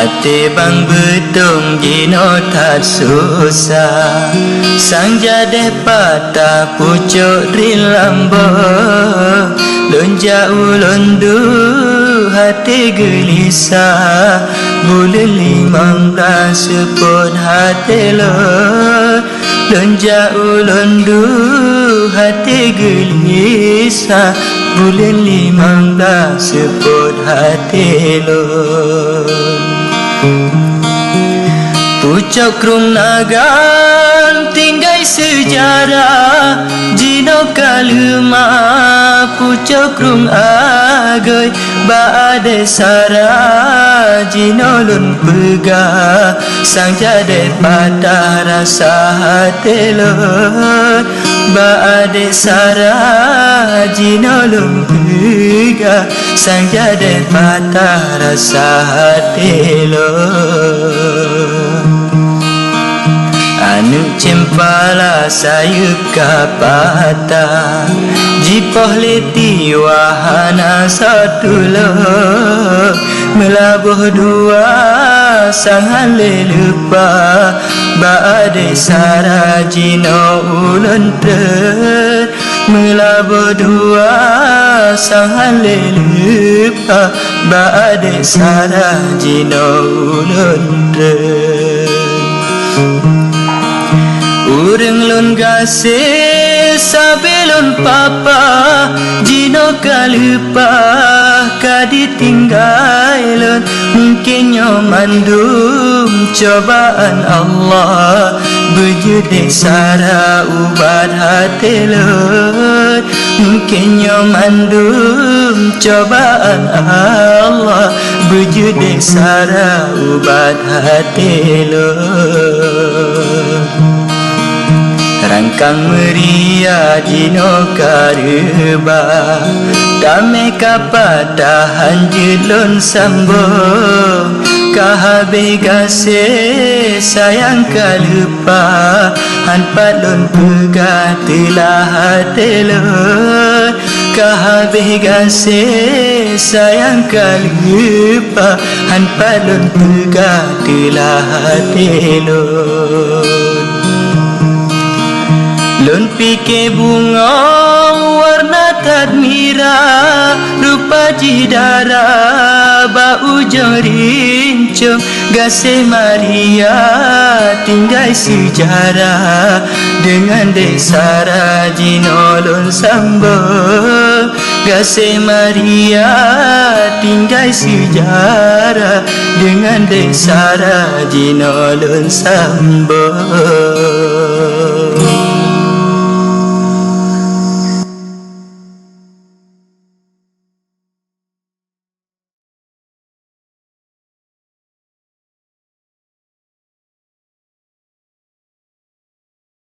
hati bang betung jino tak susah sang jadeh patah pucuk rilambo lonja ulundu hati gelisah bulan 15 pun hati lor lonja ulundu hati gelisah bulan 15 pun hati lor pucuk krum nagan tinggai sejarah jino kalema pucuk krum agai baade sara jino lun pegah sang jadet patah rasa hati lor baade sara jino lun pegah sang jadet patah rasa hati lor anu cempala sayup kapata jipoh leti wahana satu lo melabuh dua sang lupa baade sara jino ulun ter melabuh dua sang lupa baade sara jino ulun ter urang lun gasih sabelun papa jino kalupa kaditinggai lun mungkin mandum cobaan Allah berjudik sara ubat hati lun mungkin mandum cobaan Allah berjudik sara ubat hati lun rangkang meriah jino kareba damai kapatahan jelon sambo kahabe gase sayang kalupa hanpat lon pegah telah hati lon kahabe gase sayang kalupa hanpat lon pegah telah hati lon lun pike bunga warna tadmira rupa jidara bau jerincung gasih Maria tinggai sejarah dengan desara jino lun sambung gasih Maria tinggai sejarah dengan desara jino lun sambung